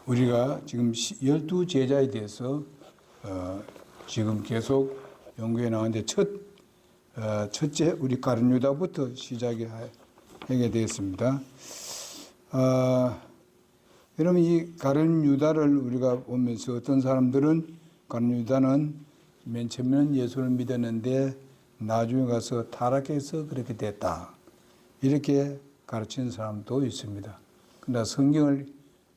우리가 지금 12제자에 대해서 지금 계속 연구해 나가는데 첫째 우리 가룟 유다부터 시작하게 되었습니다. 여러분 이 가룟 유다를 우리가 보면서 어떤 사람들은 가룟 유다는 맨 처음에는 예수를 믿었는데 나중에 가서 타락해서 그렇게 됐다. 이렇게 가르치는 사람도 있습니다. 그러나 성경을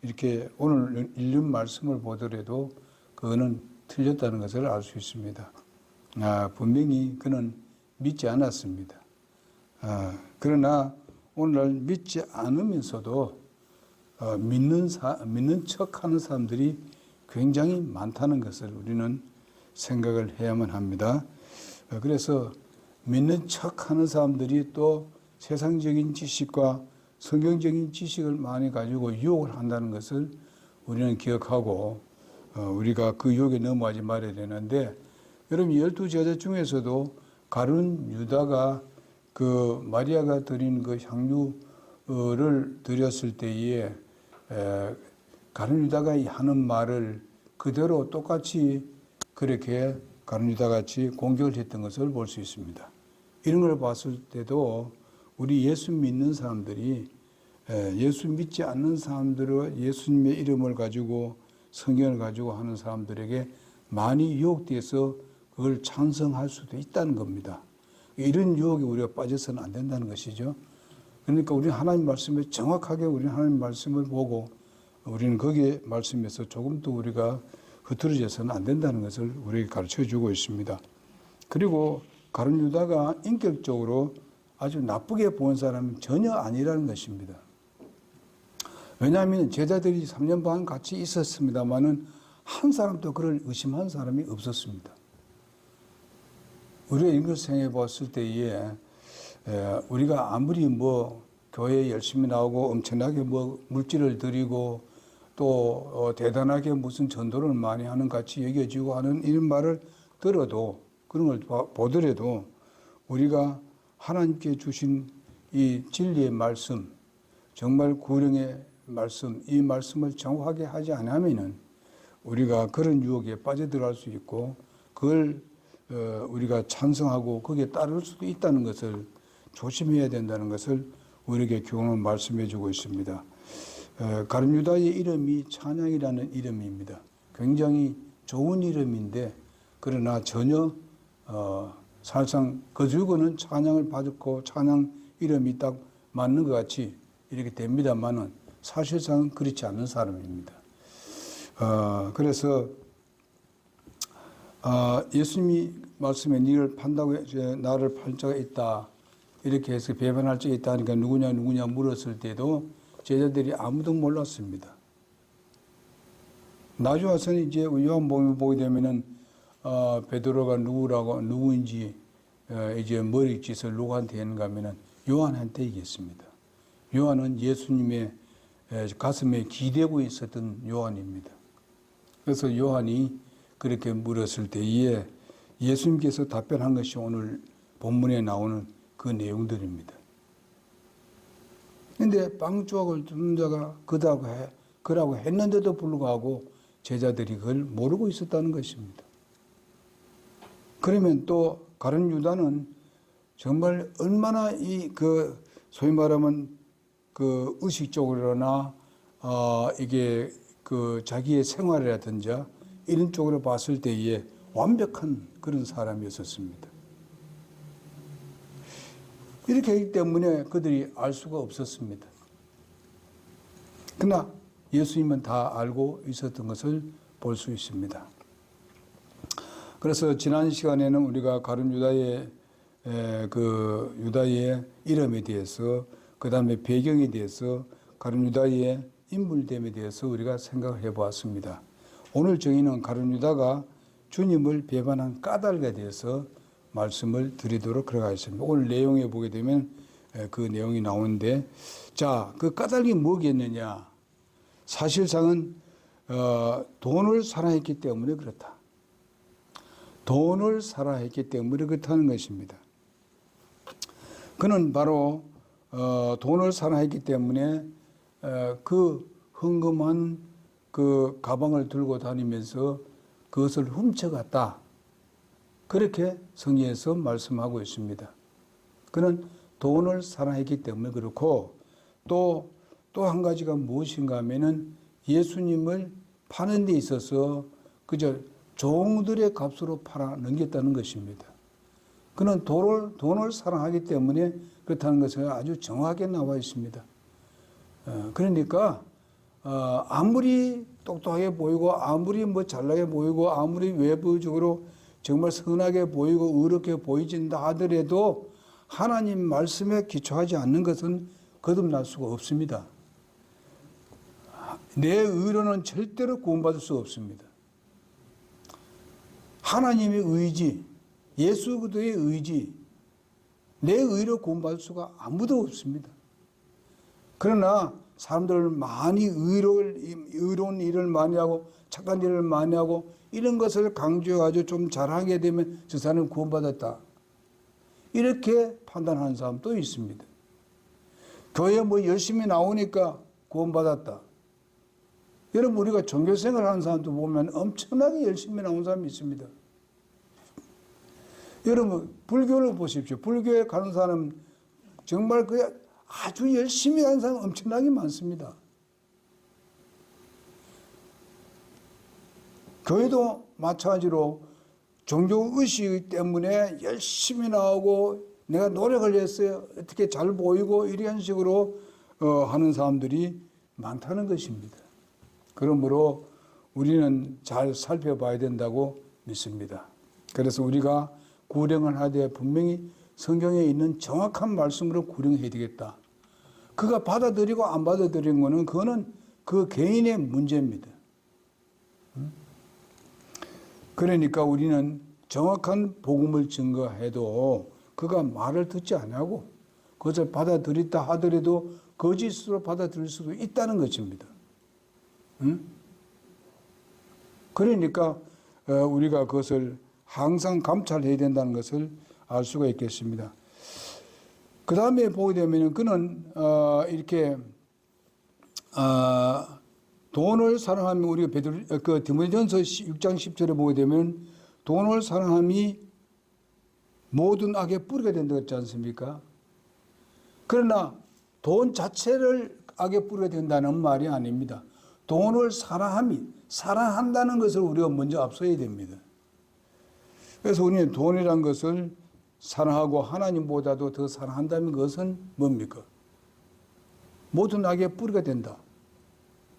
이렇게 오늘 읽는 말씀을 보더라도 그거는 틀렸다는 것을 알 수 있습니다. 분명히 그는 믿지 않았습니다. 그러나 오늘날 믿지 않으면서도 믿는 척하는 사람들이 굉장히 많다는 것을 우리는 생각을 해야만 합니다. 그래서 믿는 척하는 사람들이 또 세상적인 지식과 성경적인 지식을 많이 가지고 유혹을 한다는 것을 우리는 기억하고 우리가 그 유혹에 넘어가지 말아야 되는데, 여러분 12제자 중에서도 가룟 유다가 그 마리아가 드린 그 향유를 드렸을 때에 가룟 유다가 하는 말을 그대로 똑같이 그렇게 가룟 유다 같이 공격을 했던 것을 볼 수 있습니다. 이런 걸 봤을 때도 우리 예수 믿는 사람들이 예수 믿지 않는 사람들은 예수님의 이름을 가지고 성경을 가지고 하는 사람들에게 많이 유혹돼서 그걸 찬성할 수도 있다는 겁니다. 이런 유혹에 우리가 빠져서는 안 된다는 것이죠. 그러니까 우리는 하나님 말씀에 정확하게 우리는 하나님 말씀을 보고 우리는 거기에 말씀에서 조금 더 우리가 흐트러져서는 안 된다는 것을 우리에게 가르쳐 주고 있습니다. 그리고 가룟 유다가 인격적으로 아주 나쁘게 본 사람은 전혀 아니라는 것입니다. 왜냐하면 제자들이 3년 반 같이 있었습니다만은 한 사람도 그를 의심한 사람이 없었습니다. 우리가 이걸 생각해 봤을 때에 우리가 아무리 교회에 열심히 나오고 엄청나게 물질을 드리고 또 대단하게 무슨 전도를 많이 하는 같이 여겨지고 하는 이런 말을 들어도, 그런 걸 보더라도 우리가 하나님께 주신 이 진리의 말씀, 정말 구령의 말씀, 이 말씀을 정확하게 하지 않으면은 우리가 그런 유혹에 빠져들어갈 수 있고 그걸 우리가 찬성하고 거기에 따를 수도 있다는 것을 조심해야 된다는 것을 우리에게 교훈을 말씀해 주고 있습니다. 가룟 유다의 이름이 찬양이라는 이름입니다. 굉장히 좋은 이름인데 그러나 전혀 사실상 그 주고는 찬양을 받고 찬양 이름이 딱 맞는 것 같이 이렇게 됩니다만은 사실상은 그렇지 않은 사람입니다. 그래서 예수님이 말씀에 너를 판다고 나를 팔 자가 있다 이렇게 해서 배반할 자가 있다 하니까 누구냐 물었을 때도 제자들이 아무도 몰랐습니다. 나중에 와서는 이제 요한복음을 보게 되면은 베드로가 누구인지 이제 머리짓을 누구한테 했는가 하면은 요한한테 얘기했습니다. 요한은 예수님의 가슴에 기대고 있었던 요한입니다. 그래서 요한이 그렇게 물었을 때에 예수님께서 답변한 것이 오늘 본문에 나오는 그 내용들입니다. 그런데 빵 조각을 준 자가 그라고 했는데도 불구하고 제자들이 그걸 모르고 있었다는 것입니다. 그러면 또 가룟 유다는 정말 얼마나 소위 말하면 의식적으로나 이게 자기의 생활이라든지 이런 쪽으로 봤을 때에 완벽한 그런 사람이었습니다. 이렇게 하기 때문에 그들이 알 수가 없었습니다. 그러나 예수님은 다 알고 있었던 것을 볼 수 있습니다. 그래서 지난 시간에는 우리가 가룟 유다의 유다의 이름에 대해서, 그 다음에 배경에 대해서, 가룟 유다의 인물됨에 대해서 우리가 생각을 해보았습니다. 오늘 저희는 가룟 유다가 주님을 배반한 까닭에 대해서 말씀을 드리도록 하겠습니다. 오늘 내용에 보게 되면 그 내용이 나오는데, 자, 그 까닭이 뭐겠느냐? 사실상은 돈을 사랑했기 때문에 그렇다. 돈을 사랑했기 때문에 그렇다는 것입니다. 그는 바로 돈을 사랑했기 때문에 그 헌금한 그 가방을 들고 다니면서 그것을 훔쳐갔다. 그렇게 성경에서 말씀하고 있습니다. 그는 돈을 사랑했기 때문에 그렇고 또 한 가지가 무엇인가 하면은 예수님을 파는 데 있어서 그저 종들의 값으로 팔아 넘겼다는 것입니다. 그는 돈을 사랑하기 때문에 그렇다는 것은 아주 정확하게 나와 있습니다. 그러니까 아무리 똑똑하게 보이고 아무리 뭐 잘나게 보이고 아무리 외부적으로 정말 선하게 보이고 의롭게 보이진다 하더라도 하나님 말씀에 기초하지 않는 것은 거듭날 수가 없습니다. 내 의로는 절대로 구원받을 수가 없습니다. 하나님의 의지, 예수 그리스도의 의지, 내 의로 구원받을 수가 아무도 없습니다. 그러나 사람들 많이 의로운 일을 많이 하고 착한 일을 많이 하고 이런 것을 강조해가지고 좀 잘하게 되면 저 사람은 구원받았다. 이렇게 판단하는 사람도 있습니다. 교회 뭐 열심히 나오니까 구원받았다. 여러분 우리가 종교생활 하는 사람도 보면 엄청나게 열심히 나온 사람이 있습니다. 여러분 불교를 보십시오. 불교에 가는 사람 정말 그 아주 열심히 하는 사람 엄청나게 많습니다. 교회도 마찬가지로 종교의식 때문에 열심히 나오고 내가 노력을 했어요. 어떻게 잘 보이고 이런 식으로 하는 사람들이 많다는 것입니다. 그러므로 우리는 잘 살펴봐야 된다고 믿습니다. 그래서 우리가 구령을 하되 분명히 성경에 있는 정확한 말씀으로 구령해야 되겠다. 그가 받아들이고 안 받아들이는 거는 그거는 그 개인의 문제입니다. 그러니까 우리는 정확한 복음을 증거해도 그가 말을 듣지 않고 그것을 받아들였다 하더라도 거짓으로 받아들일 수도 있다는 것입니다. 그러니까 우리가 그것을 항상 감찰해야 된다는 것을 알 수가 있겠습니다. 그 다음에 보게 되면 그는 이렇게 돈을 사랑하면 우리가 그 디모데전서 6장 10절에 보게 되면 돈을 사랑함이 모든 악의 뿌리가 된다고 했지 않습니까? 그러나 돈 자체를 악의 뿌리가 된다는 말이 아닙니다. 돈을 사랑한다는 것을 우리가 먼저 앞서야 됩니다. 그래서 우리는 돈이란 것을 사랑하고 하나님보다도 더 사랑한다는 것은 뭡니까? 모든 악의 뿌리가 된다.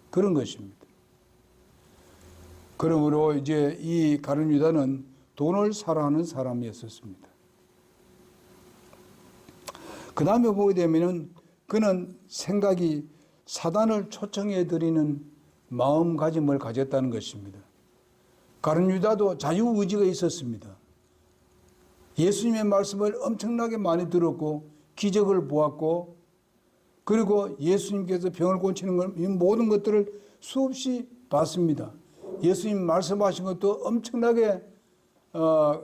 그런 것입니다. 그러므로 이제 이 가룟 유다는 돈을 사랑하는 사람이었습니다. 그 다음에 보게 되면은 그는 생각이 사단을 초청해 드리는 마음가짐을 가졌다는 것입니다. 가룟 유다도 자유의지가 있었습니다. 예수님의 말씀을 엄청나게 많이 들었고 기적을 보았고 그리고 예수님께서 병을 고치는 것, 이 모든 것들을 수없이 봤습니다. 예수님 말씀하신 것도 엄청나게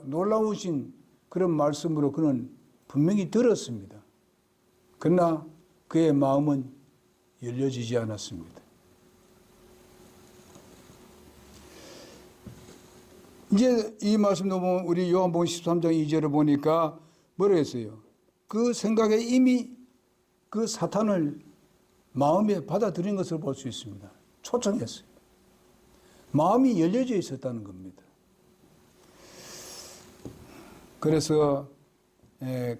놀라우신 그런 말씀으로 그는 분명히 들었습니다. 그러나 그의 마음은 열려지지 않았습니다. 이제 이 말씀도 보면 우리 요한복음 13장 2절을 보니까 뭐라 했어요? 그 생각에 이미 그 사탄을 마음에 받아들인 것을 볼 수 있습니다. 초청했어요. 마음이 열려져 있었다는 겁니다. 그래서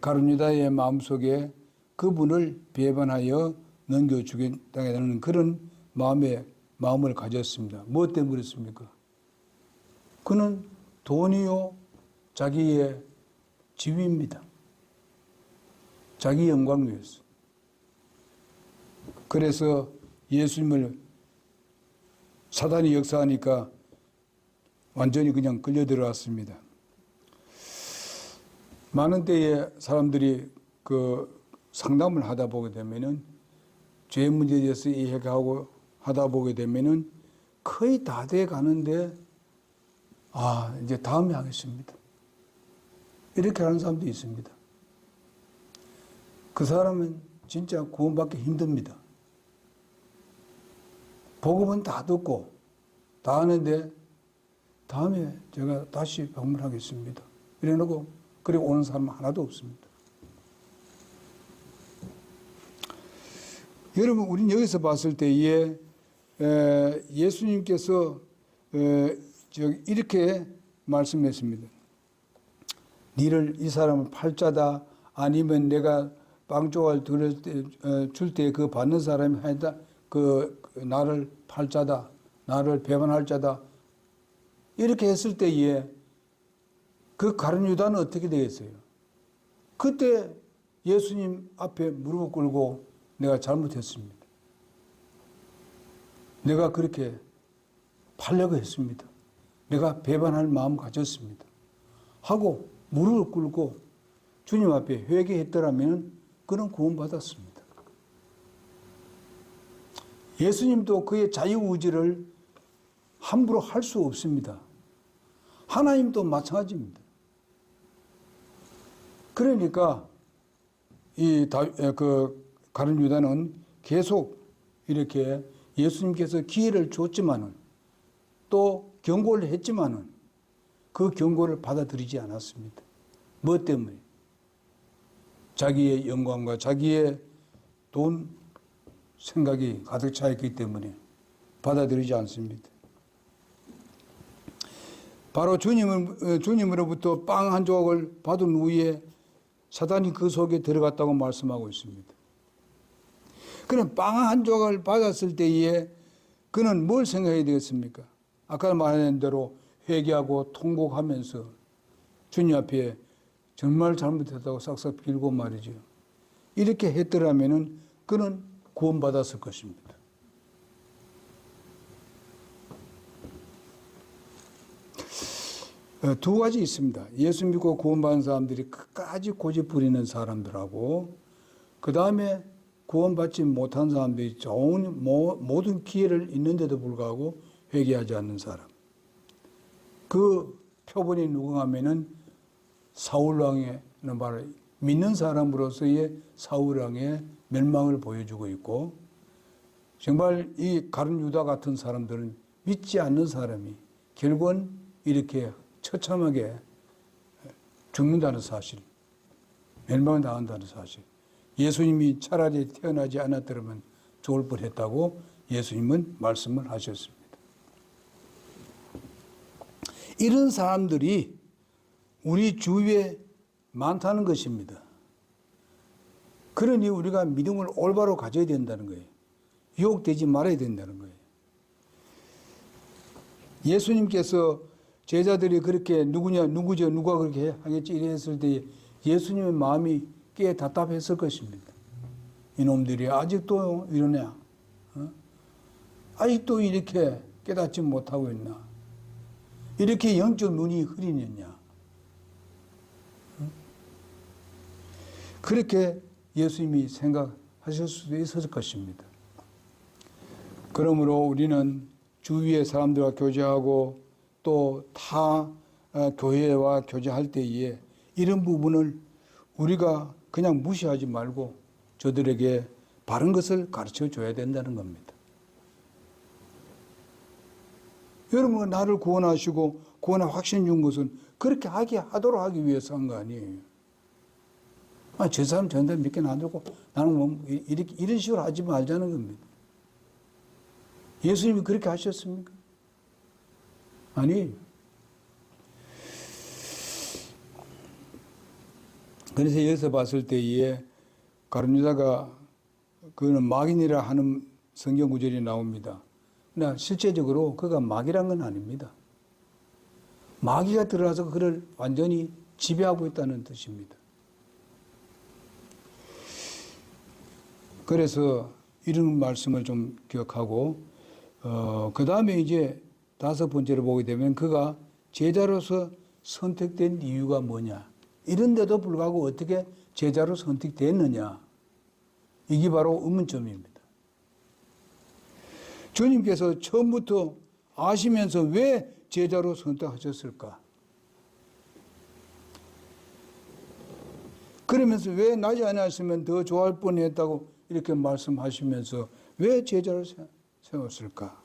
가룟 유다의 마음속에 그분을 배반하여 넘겨주겠다는 그런 마음을 가졌습니다. 무엇 때문에 그랬습니까? 그는 돈이요 자기의 지위입니다. 자기 영광 위해서. 그래서 예수님을 사단이 역사하니까 완전히 그냥 끌려 들어왔습니다. 많은 때에 사람들이 그 상담을 하다 보게 되면은 죄 문제에 대해서 이해하고 하다 보게 되면은 거의 다 돼 가는데 이제 다음에 하겠습니다. 이렇게 하는 사람도 있습니다. 그 사람은 진짜 구원받기 힘듭니다. 복음은 다 듣고 다 하는데 다음에 제가 다시 방문하겠습니다. 이래놓고 그래 오는 사람 하나도 없습니다. 여러분, 우리는 여기서 봤을 때에 예수님께서 이렇게 말씀했습니다. 니를 이 사람을 팔자다 아니면 내가 빵 조각 줄 때 그 받는 사람이 하다 그 나를 팔자다 나를 배반할 자다 이렇게 했을 때에 그 가룟 유다는 어떻게 되겠어요? 그때 예수님 앞에 무릎을 꿇고 내가 잘못했습니다. 내가 그렇게 팔려고 했습니다. 내가 배반할 마음 가졌습니다. 하고 무릎을 꿇고 주님 앞에 회개했더라면 그는 구원받았습니다. 예수님도 그의 자유의지를 함부로 할 수 없습니다. 하나님도 마찬가지입니다. 그러니까 가룟 유다는 계속 이렇게 예수님께서 기회를 줬지만은 또 경고를 했지만은 그 경고를 받아들이지 않았습니다. 뭐 때문에? 자기의 영광과 자기의 돈 생각이 가득 차 있기 때문에 받아들이지 않습니다. 바로 주님으로부터 빵 한 조각을 받은 후에 사단이 그 속에 들어갔다고 말씀하고 있습니다. 그럼 빵 한 조각을 받았을 때에 그는 뭘 생각해야 되겠습니까? 아까 말한 대로 회개하고 통곡하면서 주님 앞에 정말 잘못했다고 싹싹 빌고 말이죠. 이렇게 했더라면 그는 구원받았을 것입니다. 두 가지 있습니다. 예수 믿고 구원받은 사람들이 끝까지 고집 부리는 사람들하고 그 다음에 구원받지 못한 사람들이 좋은 모든 기회를 있는데도 불구하고 회개하지 않는 사람. 그 표본이 누가 하면은 사울왕의 바로 믿는 사람으로서의 사울왕의 멸망을 보여주고 있고 정말 이 가룟 유다 같은 사람들은 믿지 않는 사람이 결국은 이렇게 처참하게 죽는다는 사실, 멸망을 당한다는 사실. 예수님이 차라리 태어나지 않았더라면 좋을 뻔했다고 예수님은 말씀을 하셨습니다. 이런 사람들이 우리 주위에 많다는 것입니다. 그러니 우리가 믿음을 올바로 가져야 된다는 거예요. 유혹되지 말아야 된다는 거예요. 예수님께서 제자들이 그렇게 누가 그렇게 하겠지 이랬을 때 예수님의 마음이 꽤 답답했을 것입니다. 이놈들이 아직도 이러냐? 아직도 이렇게 깨닫지 못하고 있나? 이렇게 영적 눈이 흐리느냐? 그렇게 예수님이 생각하실 수도 있었을 것입니다. 그러므로 우리는 주위의 사람들과 교제하고 또 타 교회와 교제할 때에 이런 부분을 우리가 그냥 무시하지 말고 저들에게 바른 것을 가르쳐 줘야 된다는 겁니다. 여러분, 나를 구원하시고 구원의 확신 준 것은 그렇게 하도록 하기 위해서 한 거 아니에요. 저 사람 저한테 몇 개는 안 들고 나는 뭐 이런 식으로 하지 말자는 겁니다. 예수님이 그렇게 하셨습니까? 아니. 그래서 여기서 봤을 때에 가룟 유다가 그는 마귀니라 하는 성경 구절이 나옵니다. 그러나 실제적으로 그가 마귀란 건 아닙니다. 마귀가 들어와서 그를 완전히 지배하고 있다는 뜻입니다. 그래서 이런 말씀을 좀 기억하고 그 다음에 이제 다섯 번째로 보게 되면 그가 제자로서 선택된 이유가 뭐냐. 이런데도 불구하고 어떻게 제자로 선택됐느냐. 이게 바로 의문점입니다. 주님께서 처음부터 아시면서 왜 제자로 선택하셨을까? 그러면서 왜 나지 않았으면 더 좋아할 뻔했다고 이렇게 말씀하시면서 왜 제자를 세웠을까?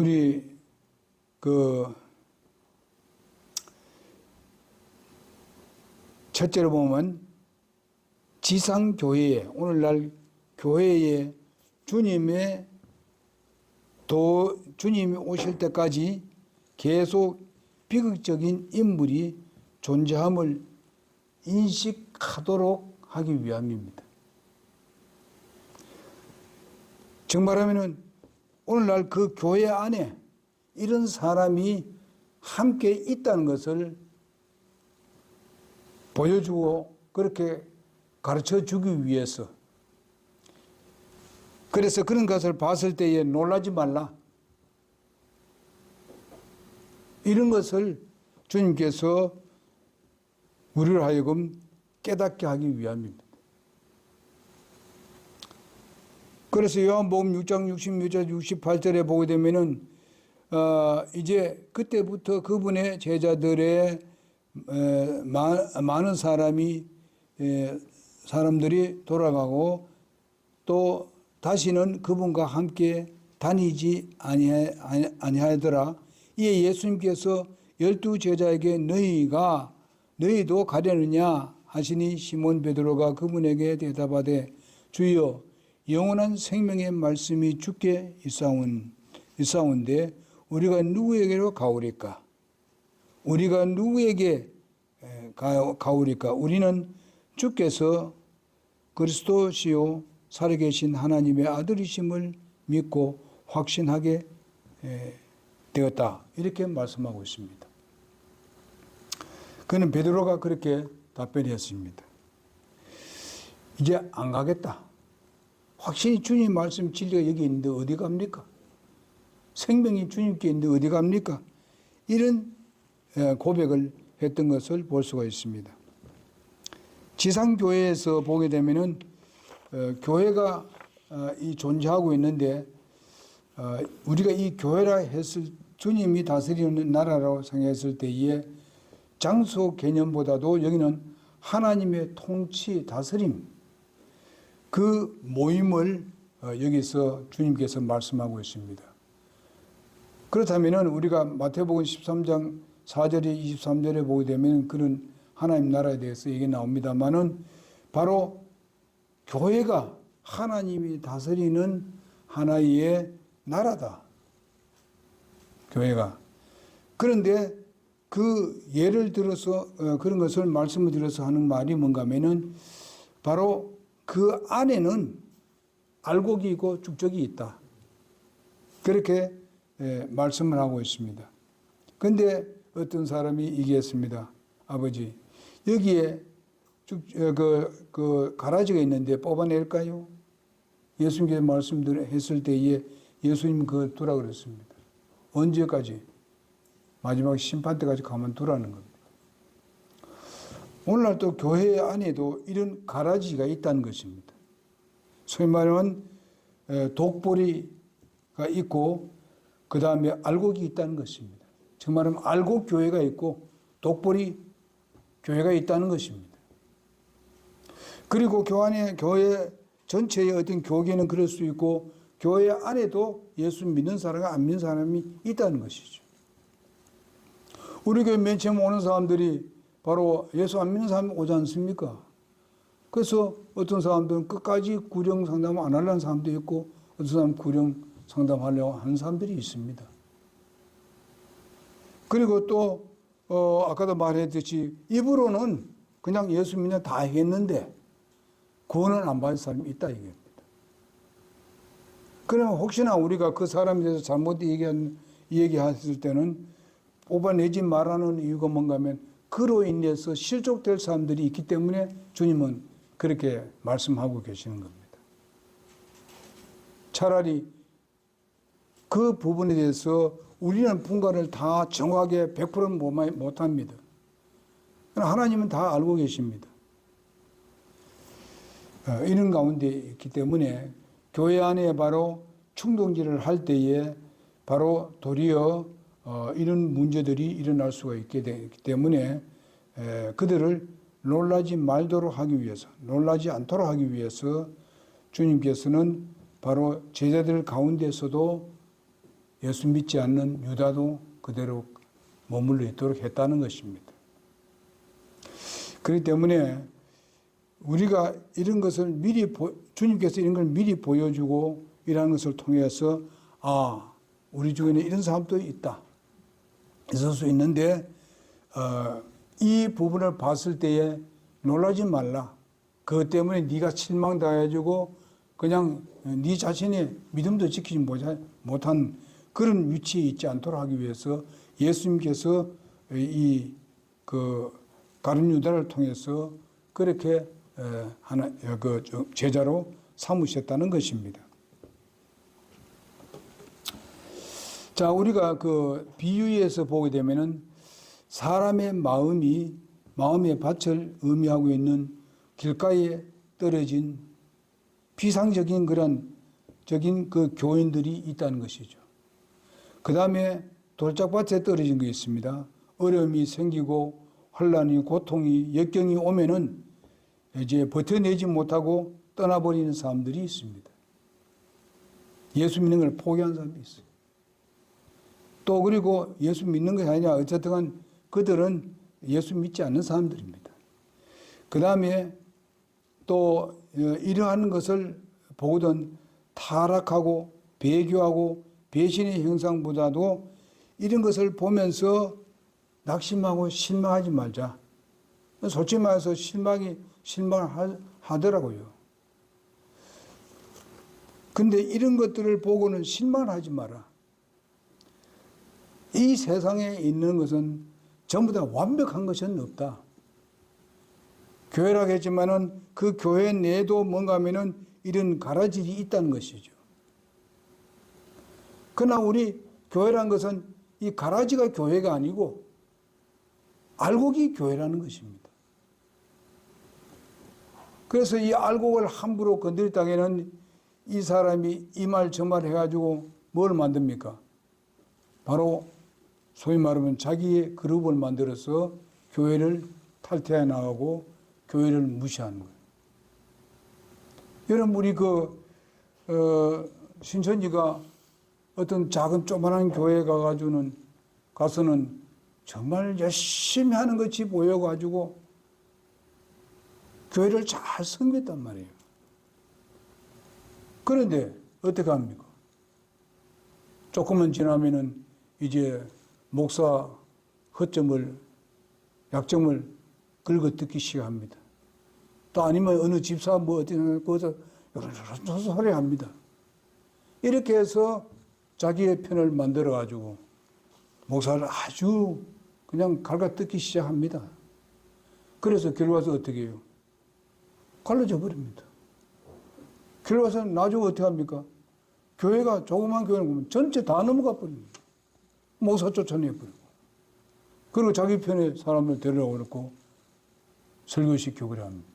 우리 첫째로 보면 지상교회에, 오늘날 교회에 주님이 오실 때까지 계속 비극적인 인물이 존재함을 인식하도록 하기 위함입니다. 정말하면은 오늘날 그 교회 안에 이런 사람이 함께 있다는 것을 보여주고 그렇게 가르쳐 주기 위해서, 그래서 그런 것을 봤을 때에 놀라지 말라, 이런 것을 주님께서 우리를 하여금 깨닫게 하기 위함입니다. 그래서 요한복음 6장 66절 68절에 보게 되면은 이제 그때부터 그분의 제자들의 많은 사람들이 돌아가고 또 다시는 그분과 함께 다니지 아니하더라. 이에 예수님께서 12제자에게 너희도 가려느냐 하시니 시몬 베드로가 그분에게 대답하되 주여 영원한 생명의 말씀이 주께 있사온데 우리가 누구에게로 가오리까? 우리가 누구에게 가오리까? 우리는 주께서 그리스도시요 살아계신 하나님의 아들이심을 믿고 확신하게 되었다. 이렇게 말씀하고 있습니다. 그는 베드로가 그렇게 답변했습니다. 이제 안 가겠다. 확신이 주님 말씀 진리가 여기 있는데 어디 갑니까? 생명이 주님께 있는데 어디 갑니까? 이런 고백을 했던 것을 볼 수가 있습니다. 지상교회에서 보게 되면은 교회가 존재하고 있는데 우리가 이 교회라 했을 주님이 다스리는 나라라고 생각했을 때에 장소 개념보다도 여기는 하나님의 통치, 다스림, 그 모임을 여기서 주님께서 말씀하고 있습니다. 그렇다면 우리가 마태복음 13장 4절에 23절에 보게 되면 그런 하나님 나라에 대해서 얘기 나옵니다만은 바로 교회가 하나님이 다스리는 하나의 나라다. 교회가. 그런데 그 예를 들어서 그런 것을 말씀을 드려서 하는 말이 뭔가 하면은 바로 그 안에는 알곡이 있고 축적이 있다. 그렇게 말씀을 하고 있습니다. 그런데 어떤 사람이 얘기했습니다. 아버지, 여기에 가라지가 있는데 뽑아낼까요? 예수님께서 말씀했을 때에 예수님은 그걸 두라 그랬습니다. 언제까지? 마지막 심판 때까지 가만두라는 겁니다. 오늘날 또 교회 안에도 이런 가라지가 있다는 것입니다. 소위 말하면 독보리가 있고 그 다음에 알곡이 있다는 것입니다. 정말하면 알곡 교회가 있고 독보리 교회가 있다는 것입니다. 그리고 교회 전체의 어떤 교계는 그럴 수 있고 교회 안에도 예수 믿는 사람과 안 믿는 사람이 있다는 것이죠. 우리 교회 맨 처음 오는 사람들이 바로 예수 안 믿는 사람이 오지 않습니까? 그래서 어떤 사람들은 끝까지 구령 상담 안 하려는 사람도 있고 어떤 사람은 구령 상담하려고 하는 사람들이 있습니다. 그리고 또 아까도 말했듯이 입으로는 그냥 예수 믿냐 다 했는데 구원을 안 받은 사람이 있다 이겁니다. 그러면 혹시나 우리가 그 사람에 대해서 잘못 얘기했을 때는 뽑아내지 말라는 이유가 뭔가 하면 그로 인해서 실족될 사람들이 있기 때문에 주님은 그렇게 말씀하고 계시는 겁니다. 차라리 그 부분에 대해서 우리는 분간을 다 정확하게 100% 못합니다. 하나님은 다 알고 계십니다. 이런 가운데 있기 때문에 교회 안에 바로 충동질을 할 때에 바로 도리어 이런 문제들이 일어날 수가 있게 되기 때문에 그들을 놀라지 말도록 하기 위해서, 놀라지 않도록 하기 위해서 주님께서는 바로 제자들 가운데서도 예수 믿지 않는 유다도 그대로 머물러 있도록 했다는 것입니다. 그렇기 때문에 우리가 이런 것을 주님께서 이런 걸 미리 보여주고 이라는 것을 통해서 우리 중에는 이런 사람도 있을 수 있는데 이 부분을 봤을 때에 놀라지 말라. 그것 때문에 네가 실망당해가지고 그냥 네 자신의 믿음도 지키지 못한 그런 위치에 있지 않도록 하기 위해서 예수님께서 가룟 유다를 통해서 그렇게 제자로 삼으셨다는 것입니다. 자, 우리가 그 비유에서 보게 되면은 사람의 마음의 밭을 의미하고 있는 길가에 떨어진 비상적인 그 교인들이 있다는 것이죠. 그 다음에 돌짝밭에 떨어진 게 있습니다. 어려움이 생기고 혼란이, 고통이, 역경이 오면은 이제 버텨내지 못하고 떠나버리는 사람들이 있습니다. 예수 믿는 걸 포기한 사람이 있어요. 또 그리고 예수 믿는 것이 아니라 어쨌든 그들은 예수 믿지 않는 사람들입니다. 그 다음에 또 이러한 것을 보거든 타락하고 배교하고 배신의 형상보다도 이런 것을 보면서 낙심하고 실망하지 말자. 솔직히 말해서 실망을 하더라고요. 근데 이런 것들을 보고는 실망을 하지 마라. 이 세상에 있는 것은 전부 다 완벽한 것은 없다. 교회라고 했지만은 그 교회 내에도 뭔가 하면은 이런 가라질이 있다는 것이죠. 그러나 우리 교회란 것은 이 가라지가 교회가 아니고 알곡이 교회라는 것입니다. 그래서 이 알곡을 함부로 건드렸다가는 이 사람이 이 말 저 말 해가지고 뭘 만듭니까? 바로 소위 말하면 자기의 그룹을 만들어서 교회를 탈퇴해 나가고 교회를 무시하는 거예요. 여러분, 우리 신천지가 어떤 작은 조그만한 교회에 가서는 정말 열심히 하는 것이 보여가지고 교회를 잘 섬겼단 말이에요. 그런데 어떻게 합니까? 조금만 지나면은 이제 목사 약점을 긁어 뜯기 시작합니다. 또 아니면 어느 집사 거기서 소리 합니다. 이렇게 해서 자기의 편을 만들어가지고 목사를 아주 그냥 갈가 뜯기 시작합니다. 그래서 결과서 어떻게 해요? 갈라져 버립니다. 결과서는 나중에 어떻게 합니까? 교회가 조그만 교회는 보면 전체 다 넘어가 버립니다. 목사 쫓아내버리고. 그리고 자기 편의 사람을 데려오고 설교시키고 그래 합니다.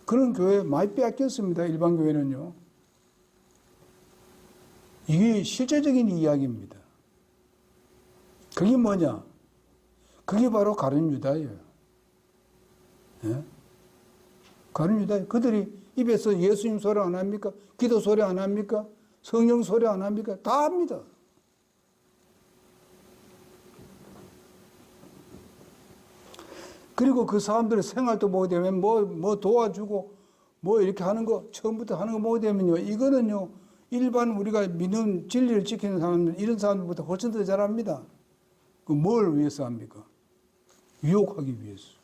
그런 교회 많이 빼앗겼습니다. 일반 교회는요. 이게 실제적인 이야기입니다. 그게 뭐냐? 그게 바로 가룟 유다예요. 예? 가룟 유다. 그들이 입에서 예수님 소리 안 합니까? 기도 소리 안 합니까? 성령 소리 안 합니까? 다 합니다. 그리고 그 사람들의 생활도 보게 되면 뭐 도와주고 뭐 이렇게 하는 거 처음부터 하는 거 보게 되면요. 이거는요. 일반 우리가 믿는 진리를 지키는 사람들 이런 사람들보다 훨씬 더 잘합니다. 그 뭘 위해서 합니까? 유혹하기 위해서.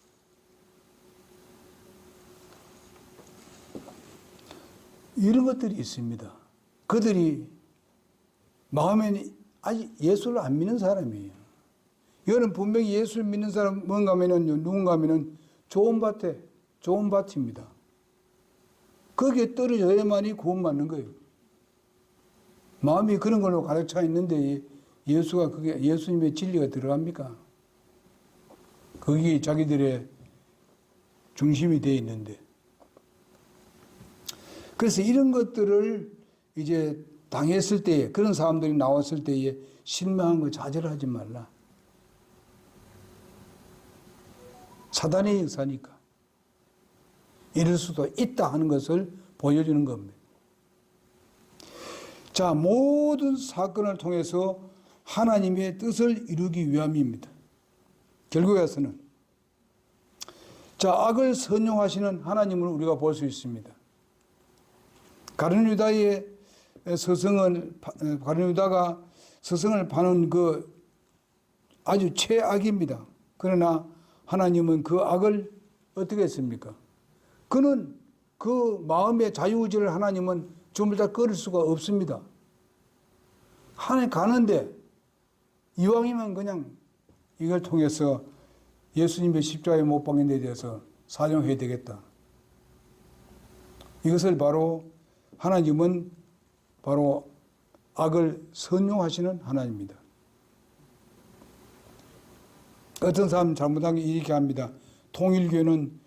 이런 것들이 있습니다. 그들이 마음에는 아직 예수를 안 믿는 사람이에요. 이거는 분명히 예수를 믿는 사람 누군가 하면은 좋은 밭입니다. 거기에 떨어져야만이 구원받는 거예요. 마음이 그런 걸로 가득 차 있는데 그게 예수님의 진리가 들어갑니까? 거기에 자기들의 중심이 되어 있는데. 그래서 이런 것들을 이제 당했을 때에, 그런 사람들이 나왔을 때에 실망한 거 좌절하지 말라. 사단의 역사니까. 이럴 수도 있다 하는 것을 보여주는 겁니다. 자, 모든 사건을 통해서 하나님의 뜻을 이루기 위함입니다. 결국에서는 자, 악을 선용하시는 하나님을 우리가 볼 수 있습니다. 가룟 유다의 가룟 유다가 스승을 파는 그 아주 최악입니다. 그러나 하나님은 그 악을 어떻게 했습니까? 그는 그 마음의 자유의지를 하나님은 전부 다 끊을 수가 없습니다. 하나님 가는데 이왕이면 그냥 이걸 통해서 예수님의 십자가에 못 박는 데 대해서 사용해야 되겠다. 이것을 바로 하나님은 바로 악을 선용하시는 하나님입니다. 어떤 사람 잘못한 게 이렇게 합니다. 통일교는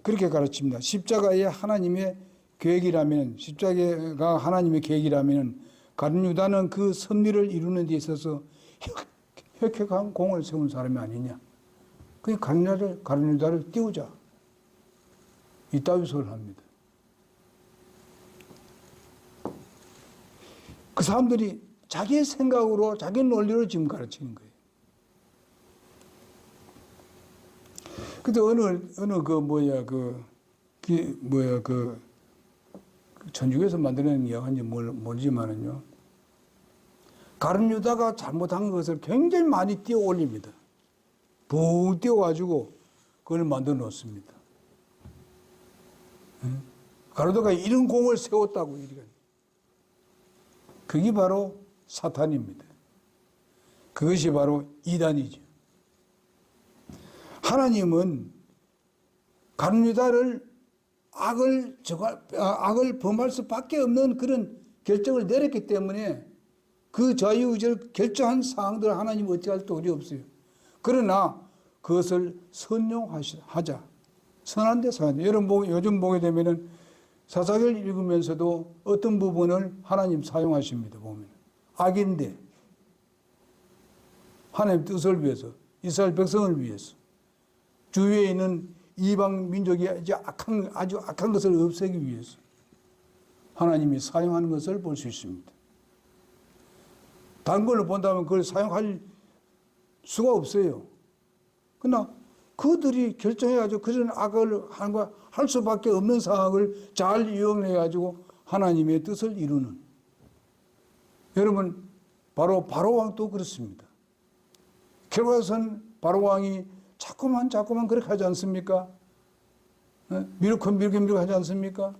그렇게 가르칩니다. 십자가의 하나님의 계획이라면, 십자가가 하나님의 계획이라면 가룟 유다는 그 섭리를 이루는 데 있어서 혁혁한 공을 세운 사람이 아니냐. 그냥 가룟 유다를 띄우자. 이따위 소리를 합니다. 그 사람들이 자기 생각으로, 자기 논리로 지금 가르치는 거예요. 근데 천주교에서 만드는 이야기인지 모르지만은요. 가룟 유다가 잘못한 것을 굉장히 많이 띄워 올립니다. 붕 띄워가지고 그걸 만들어 놓습니다. 가룟 유다가 이런 공을 세웠다고 이렇게. 그게 바로 사탄입니다. 그것이 바로 이단이죠. 하나님은 가룟 유다를 악을 범할 수밖에 없는 그런 결정을 내렸기 때문에 그 자유의지를 결정한 사항들을 하나님 어찌할 도리 없어요. 그러나 그것을 선용하자. 선한데 선한데. 여러분 요즘 보게 되면은 사사기를 읽으면서도 어떤 부분을 하나님 사용하십니다. 보면 악인데 하나님 뜻을 위해서, 이스라엘 백성을 위해서, 주위에 있는 이방 민족이 아주 악한 것을 없애기 위해서 하나님이 사용하는 것을 볼 수 있습니다. 다른 걸로 본다면 그걸 사용할 수가 없어요. 그러나 그들이 결정해가지고 그런 악을 할 수밖에 없는 상황을 잘 이용해가지고 하나님의 뜻을 이루는. 여러분, 바로 바로왕도 그렇습니다. 결과선 바로왕이 자꾸만 그렇게 하지 않습니까? 미루고 하지 않습니까?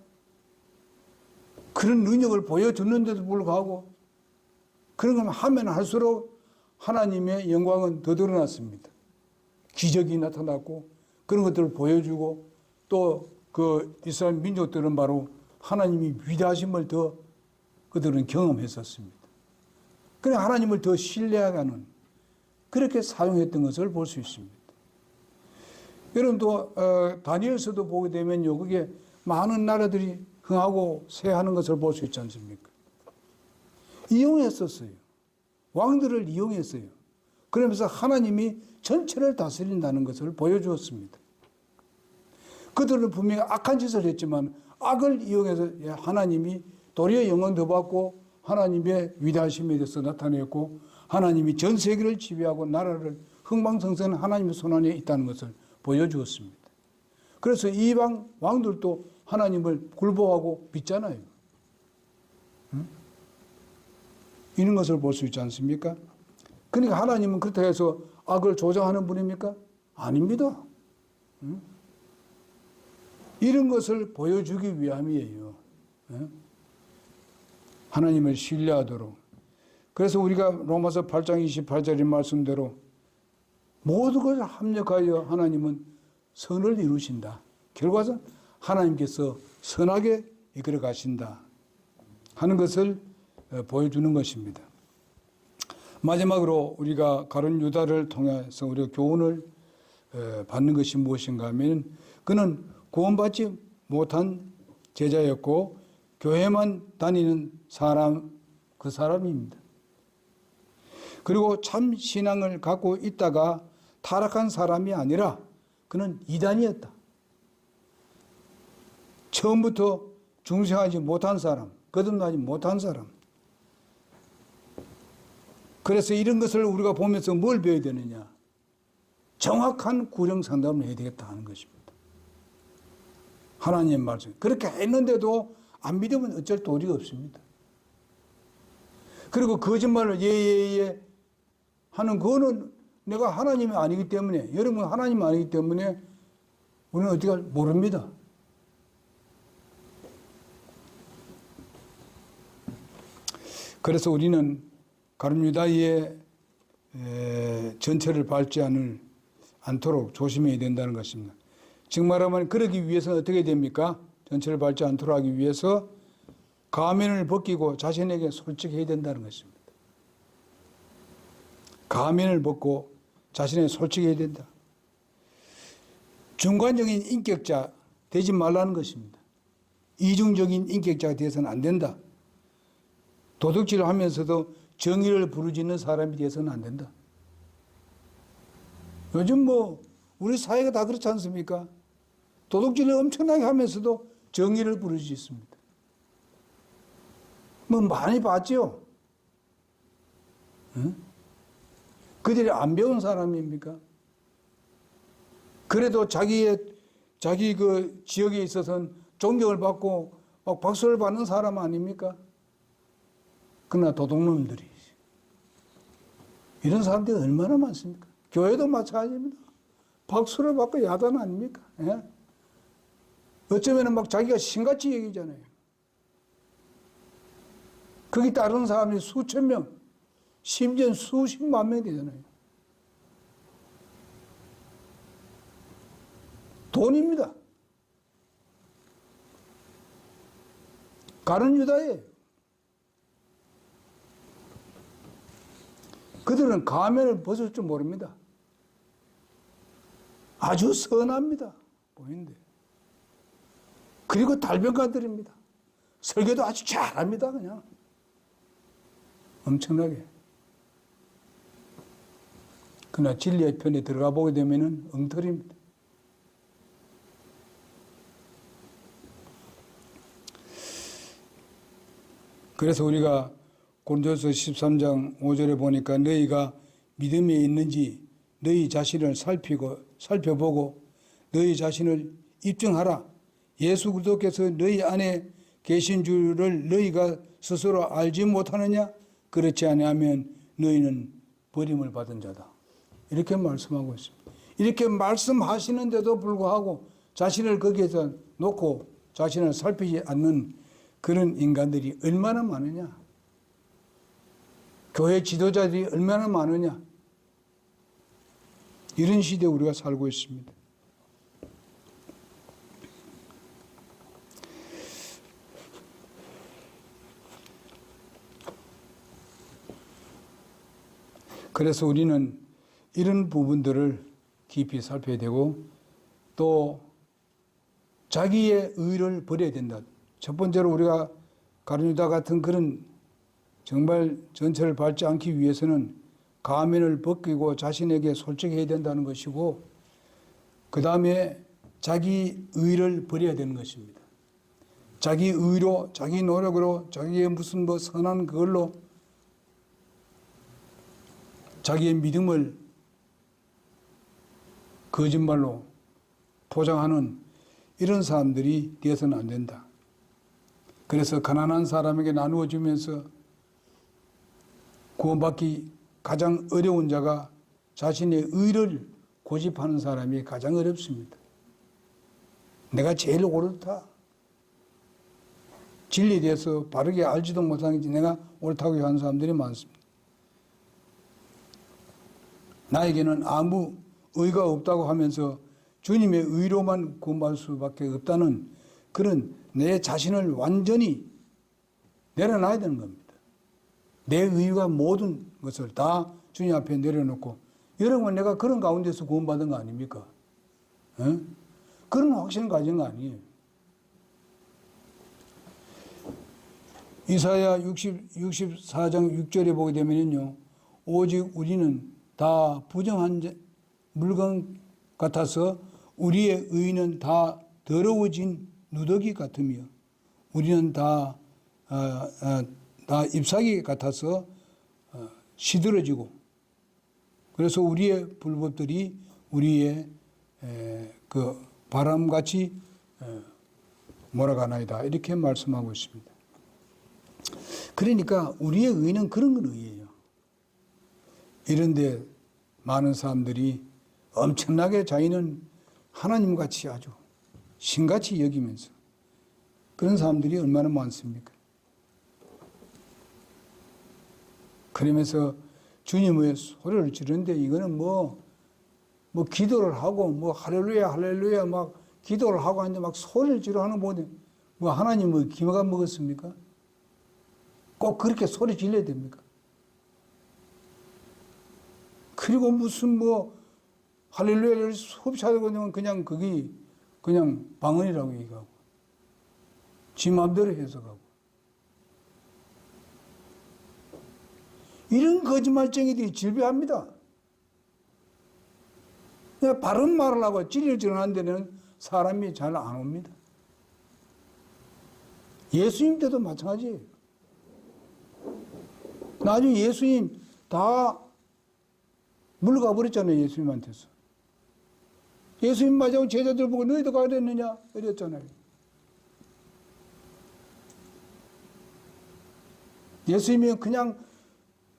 그런 능력을 보여줬는데도 불구하고 그런 걸 하면 할수록 하나님의 영광은 더 드러났습니다. 기적이 나타났고 그런 것들을 보여주고 또 그 이스라엘 민족들은 바로 하나님이 위대하심을 더 그들은 경험했었습니다. 그래 하나님을 더 신뢰하는 그렇게 사용했던 것을 볼 수 있습니다. 여러분도 다니엘서도 보게 되면요, 그게 많은 나라들이 흥하고 쇠하는 것을 볼 수 있지 않습니까? 이용했었어요. 왕들을 이용했어요. 그러면서 하나님이 전체를 다스린다는 것을 보여주었습니다. 그들은 분명히 악한 짓을 했지만 악을 이용해서 하나님이 도리어 영광도 받고 하나님의 위대하심에 대해서 나타냈고 하나님이 전 세계를 지배하고 나라를 흥망성쇠한 하나님의 손안에 있다는 것을 보여주었습니다. 그래서 이방 왕들도 하나님을 굴복하고 믿잖아요. 이런 것을 볼 수 있지 않습니까? 그러니까 하나님은 그렇다고 해서 악을 조장하는 분입니까? 아닙니다. 이런 것을 보여주기 위함이에요. 하나님을 신뢰하도록. 그래서 우리가 로마서 8장 28절의 말씀대로 모든 것을 합력하여 하나님은 선을 이루신다. 결과는 하나님께서 선하게 이끌어 가신다 하는 것을 보여주는 것입니다. 마지막으로 우리가 가룟 유다를 통해서 우리가 교훈을 받는 것이 무엇인가 하면 그는 구원받지 못한 제자였고 교회만 다니는 그 사람입니다. 그리고 참 신앙을 갖고 있다가 타락한 사람이 아니라 그는 이단이었다. 처음부터 중생하지 못한 사람, 거듭나지 못한 사람. 그래서 이런 것을 우리가 보면서 뭘 배워야 되느냐? 정확한 구령 상담을 해야 되겠다 하는 것입니다. 하나님의 말씀. 그렇게 했는데도 안 믿으면 어쩔 도리가 없습니다. 그리고 거짓말을 예예예 하는 그거는 내가 하나님이 아니기 때문에, 여러분 하나님이 아니기 때문에 우리는 어떻게 모릅니다. 그래서 우리는 가룟 유다의 전체를 밟지 않도록 조심해야 된다는 것입니다. 즉 말하면 그러기 위해서는 어떻게 됩니까? 전체를 밟지 않도록 하기 위해서 가면을 벗기고 자신에게 솔직해야 된다는 것입니다. 가면을 벗고 자신에게 솔직해야 된다. 중간적인 인격자 되지 말라는 것입니다. 이중적인 인격자가 되어서는 안 된다. 도둑질을 하면서도 정의를 부르짖는 사람이 되어서는 안 된다. 요즘 우리 사회가 다 그렇지 않습니까? 도둑질을 엄청나게 하면서도 정의를 부르짖습니다. 많이 봤죠? 응? 그들이 안 배운 사람입니까? 그래도 자기 그 지역에 있어서는 존경을 받고 막 박수를 받는 사람 아닙니까? 그러나 도둑놈들이 이런 사람들이 얼마나 많습니까? 교회도 마찬가지입니다. 박수를 받고 야단 아닙니까? 예? 어쩌면 막 자기가 신같이 얘기잖아요. 거기 따르는 사람이 수천 명, 심지어 수십만 명이 되잖아요. 돈입니다. 가룟 유다예요. 그들은 가면을 벗을 줄 모릅니다. 아주 선합니다. 보이는데. 그리고 달변가들입니다. 설교도 아주 잘합니다. 그냥. 엄청나게. 그러나 진리의 편에 들어가 보게 되면 엉터리입니다. 그래서 우리가 고린도서 13장 5절에 보니까 너희가 믿음에 있는지 너희 자신을 살펴보고 너희 자신을 입증하라. 예수 그리스도께서 너희 안에 계신 줄을 너희가 스스로 알지 못하느냐? 그렇지 아니하면 너희는 버림을 받은 자다. 이렇게 말씀하고 있습니다. 이렇게 말씀하시는데도 불구하고 자신을 거기에서 놓고 자신을 살피지 않는 그런 인간들이 얼마나 많으냐? 교회 지도자들이 얼마나 많으냐? 이런 시대에 우리가 살고 있습니다. 그래서 우리는 이런 부분들을 깊이 살펴야 되고 또 자기의 의를 버려야 된다. 첫 번째로 우리가 가룟 유다 같은 그런 정말 전체를 밟지 않기 위해서는 가면을 벗기고 자신에게 솔직해야 된다는 것이고 그 다음에 자기 의를 버려야 되는 것입니다. 자기 의로 자기 노력으로 자기의 무슨 선한 그걸로 자기의 믿음을 거짓말로 포장하는 이런 사람들이 되어서는 안 된다. 그래서 가난한 사람에게 나누어 주면서 구원받기 가장 어려운 자가 자신의 의를 고집하는 사람이 가장 어렵습니다. 내가 제일 옳다. 진리에 대해서 바르게 알지도 못하는 게 내가 옳다고 하는 사람들이 많습니다. 나에게는 아무 의가 없다고 하면서 주님의 의로만 구원받을 수밖에 없다는 그런 내 자신을 완전히 내려놔야 되는 겁니다. 내 의가 모든 것을 다 주님 앞에 내려놓고 여러분 내가 그런 가운데서 구원받은 거 아닙니까? 에? 그런 확신 가진 거 아니에요. 이사야 64장 6절에 보게 되면요, 오직 우리는 다 부정한 물건 같아서 우리의 의는 다 더러워진 누더기 같으며 우리는 다 잎사귀 같아서 시들어지고, 그래서 우리의 불법들이 우리의 그 바람같이 몰아가나이다, 이렇게 말씀하고 있습니다. 그러니까 우리의 의는 그런 건 의예요. 이런데 많은 사람들이 엄청나게 자기는 하나님같이 아주 신같이 여기면서 그런 사람들이 얼마나 많습니까? 그러면서 주님의 소리를 지르는데 이거는 뭐 기도를 하고 할렐루야 할렐루야 막 기도를 하고 하는데 막 소리를 지르는 거 보니 뭐 하나님 뭐 기마가 먹었습니까? 꼭 그렇게 소리 질러야 됩니까? 그리고 무슨 할렐루야를 수없이 하고 그냥 거기 그냥 방언이라고 얘기하고 지 마음대로 해석하고 이런 거짓말쟁이들이 질비합니다. 바른 말을 하고 진리를 전하는 데는 사람이 잘 안 옵니다. 예수님 때도 마찬가지예요. 나중에 예수님 다 물러가 버렸잖아요. 예수님한테서. 예수님 맞아고 제자들 보고 너희도 가야 됐느냐? 이랬잖아요. 예수님이 그냥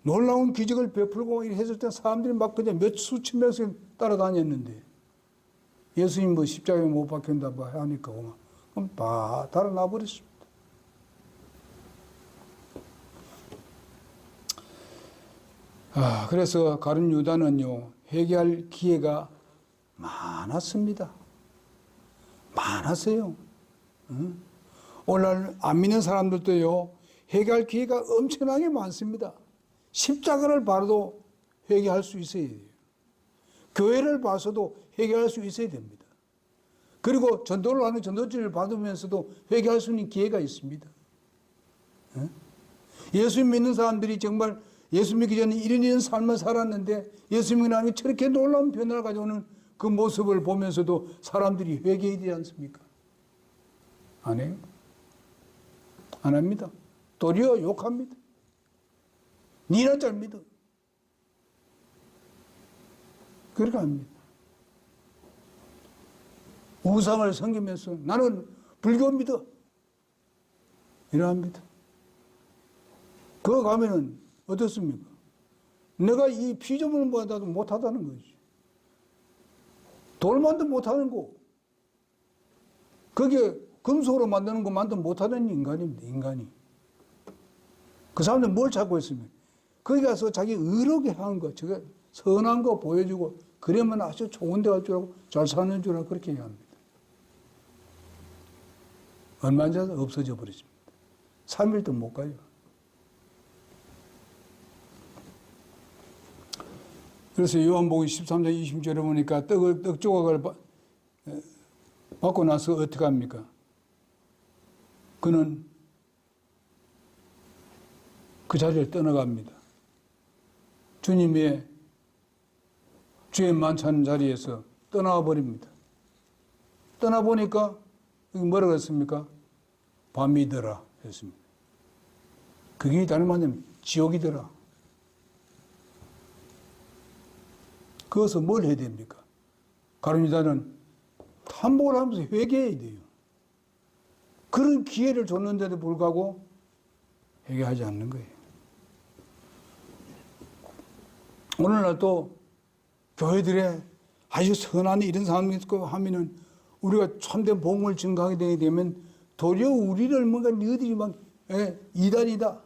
놀라운 기적을 베풀고 했을 때 사람들이 막 그냥 몇 수천 명씩 따라다녔는데 예수님 십자가에 못 박힌다 하니까 그럼 다 달아나 버렸습니다. 그래서 가룟 유다는요, 회개할 기회가 많았습니다. 많았어요. 오늘 안 믿는 사람들도요, 회개할 기회가 엄청나게 많습니다. 십자가를 봐도 회개할 수 있어야 돼요. 교회를 봐서도 회개할 수 있어야 됩니다. 그리고 전도를 하는 전도지를 받으면서도 회개할 수 있는 기회가 있습니다. 예수 믿는 사람들이 정말 예수 믿기 전에 이런 삶을 살았는데 예수 믿는 하나님이 저렇게 놀라운 변화를 가져오는 그 모습을 보면서도 사람들이 회개해야 되지 않습니까? 안 해요? 안 합니다. 도리어 욕합니다. 니나 잘 믿어. 그렇게 합니다. 우상을 섬기면서 나는 불교 믿어. 이러합니다. 그거 가면은 어떻습니까? 내가 이 피조물보다도 못하다는 거지. 돌만도 못하는 거. 그게 금속으로 만드는 것만도 못하는 인간입니다. 인간이. 그 사람들은 뭘 찾고 있습니까? 거기 가서 자기 의롭게 하는 거, 저게 선한 거 보여주고 그러면 아주 좋은 데 갈 줄 알고 잘 사는 줄 알고 그렇게 해야 합니다. 얼마 전에 없어져 버렸습니다. 3일도 못 가요. 그래서 요한복음 13장 20절에 보니까 떡 조각을 받고 나서 어떻게 합니까? 그는 그 자리를 떠나갑니다. 주님의 주의 만찬 자리에서 떠나와 버립니다. 떠나보니까 뭐라고 했습니까? 밤이더라 했습니다. 그게 다른 말하면 지옥이더라. 그것을 뭘 해야 됩니까? 가룟 유다는 한복을 하면서 회개해야 돼요. 그런 기회를 줬는데도 불구하고 회개하지 않는 거예요. 오늘날 또 교회들에 아주 선한 이런 사람이 있고 하면은 우리가 참된 복음을 증거하게 되게 되면 도리어 우리를 뭔가 너희들이 막 이단이다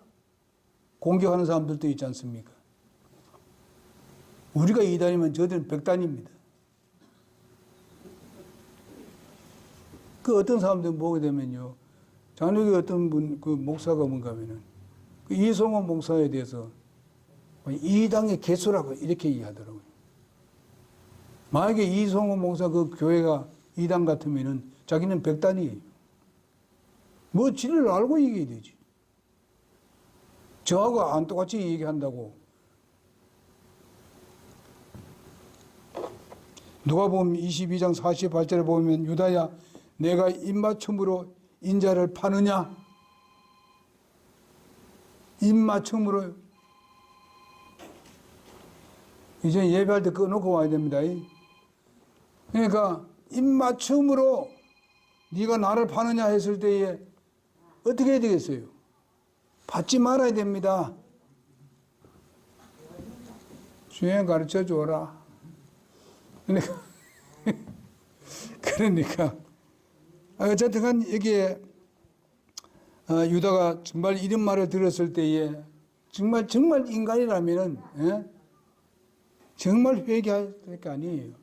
공격하는 사람들도 있지 않습니까? 우리가 이단이면 저들은 백단입니다. 그 어떤 사람들 보게 되면요, 장로교 어떤 분, 그 목사가 뭔가 하면은 그 이성호 목사에 대해서 이당의 개수라고 이렇게 이해하더라고요. 만약에 이성호 목사 그 교회가 이당 같으면은 자기는 백단이에요. 뭐 진리를 알고 얘기해야 되지. 저하고 안 똑같이 얘기한다고. 누가복음 22장 48절에 보면 유다야 내가 입맞춤으로 인자를 파느냐? 입맞춤으로 이제 예배할 때 꺼놓고 와야 됩니다. 그러니까 입맞춤으로 네가 나를 파느냐 했을 때에 어떻게 해야 되겠어요? 받지 말아야 됩니다. 주행 가르쳐 줘라. 그러니까 어쨌든 간 여기에 유다가 정말 이런 말을 들었을 때에 정말 인간이라면은 정말 회개할 게 아니에요.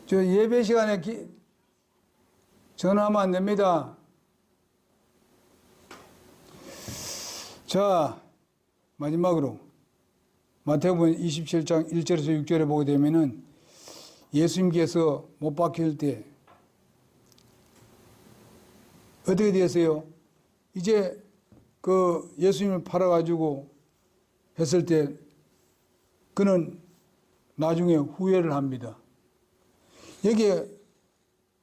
저 예배 시간에 전화하면 안 됩니다. 자, 마지막으로 마태복음 27장 1절에서 6절에 보게 되면은 예수님께서 못 박힐 때 어떻게 되었어요? 이제 그 예수님을 팔아가지고 했을 때 그는 나중에 후회를 합니다. 여기에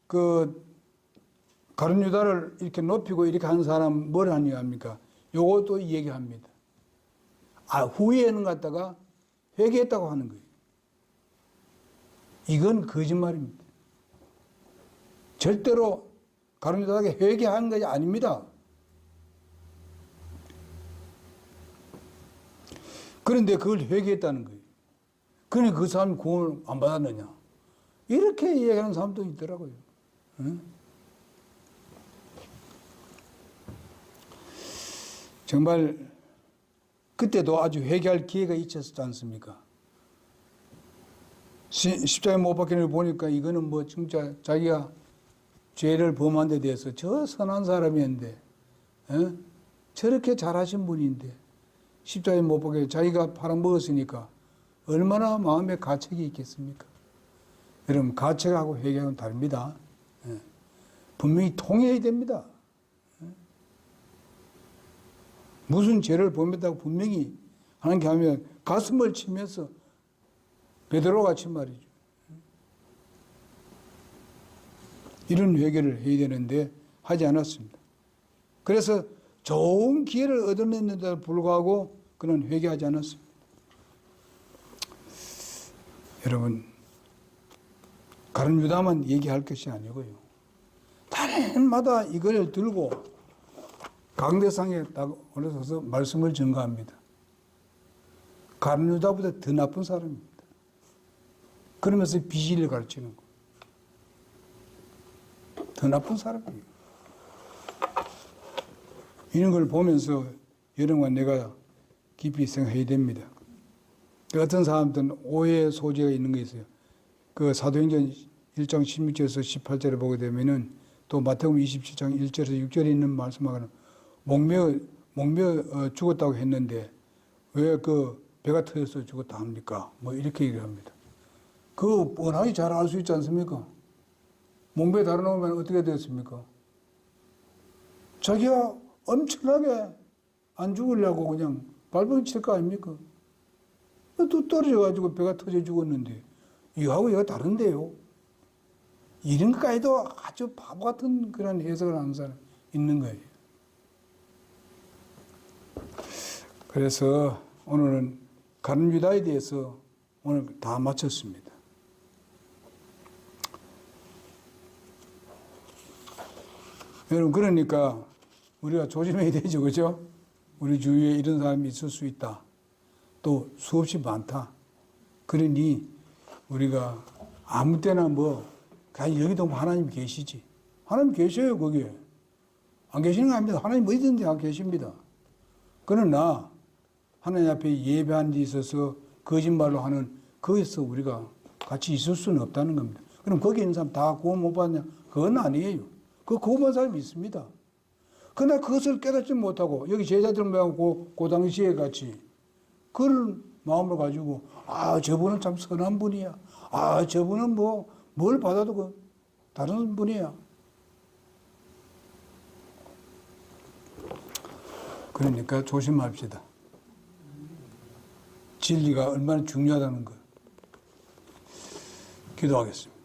그 가룟 유다를 이렇게 높이고 이렇게 하는 사람 뭘 합니까? 요것도 얘기합니다. 후회는 갖다가 회개했다고 하는 거예요. 이건 거짓말입니다. 절대로 가룟 유다가 회개한 것이 아닙니다. 그런데 그걸 회개했다는 거예요. 그러니까 그 사람이 구원을 안 받았느냐. 이렇게 얘기하는 사람도 있더라고요. 응? 정말 그때도 아주 회개할 기회가 있었지 않습니까? 십자가에 못 박힌 걸 보니까 이거는 뭐 진짜 자기가 죄를 범한 데 대해서 저 선한 사람이었는데 저렇게 잘하신 분인데 십자가에 못 박혀 자기가 팔아먹었으니까 얼마나 마음에 가책이 있겠습니까? 여러분 가책하고 회개하고는 다릅니다. 분명히 통해야 됩니다. 무슨 죄를 범했다고 분명히 하나님께 하면 가슴을 치면서 베드로 같이 말이죠. 이런 회개를 해야 되는데 하지 않았습니다. 그래서 좋은 기회를 얻어냈는데도 불구하고 그는 회개하지 않았습니다. 여러분 가룟 유다만 얘기할 것이 아니고요. 달마다 이걸 들고 강대상에 딱 올라서서 말씀을 전가합니다. 가룟 유다보다 더 나쁜 사람입니다. 그러면서 비실을 가르치는 거. 더 나쁜 사람이에요. 이런 걸 보면서 여러분과 내가 깊이 생각해야 됩니다. 어떤 사람들은 오해의 소지가 있는 게 있어요. 그 사도행전 1장 16절에서 18절에 보게 되면은 또 마태복음 27장 1절에서 6절에 있는 말씀하고는 목며 죽었다고 했는데 왜 그 배가 터져서 죽었다 합니까? 뭐 이렇게 얘기를 합니다. 그거 뻔하게 잘 알 수 있지 않습니까? 목배에 달아놓으면 어떻게 되었습니까? 자기가 엄청나게 안 죽으려고 그냥 발버둥 칠 거 아닙니까? 또 떨어져가지고 배가 터져 죽었는데 이거하고 이거 다른데요. 이런 것까지도 아주 바보 같은 그런 해석을 하는 사람 있는 거예요. 그래서 오늘은 가룟 유다에 대해서 오늘 다 마쳤습니다. 여러분 그러니까 우리가 조심해야 되죠, 그죠? 우리 주위에 이런 사람이 있을 수 있다. 또 수없이 많다. 그러니 우리가 아무 때나 그냥 여기도 하나님 계시지. 하나님 계셔요, 거기에. 안 계시는 거 아닙니다. 하나님 어디든지 계십니다. 그러나 하나님 앞에 예배하는 데 있어서 거짓말로 하는 거기서 우리가 같이 있을 수는 없다는 겁니다. 그럼 거기 있는 사람 다 구원 못 받냐? 그건 아니에요. 그 구원 받은 사람이 있습니다. 그러나 그것을 깨닫지 못하고 여기 제자들 모양고 그 당시에 같이 그런 마음을 가지고 저분은 참 선한 분이야. 저분은 뭘 받아도 다른 분이야. 그러니까 조심합시다. 진리가 얼마나 중요하다는 거. 기도하겠습니다.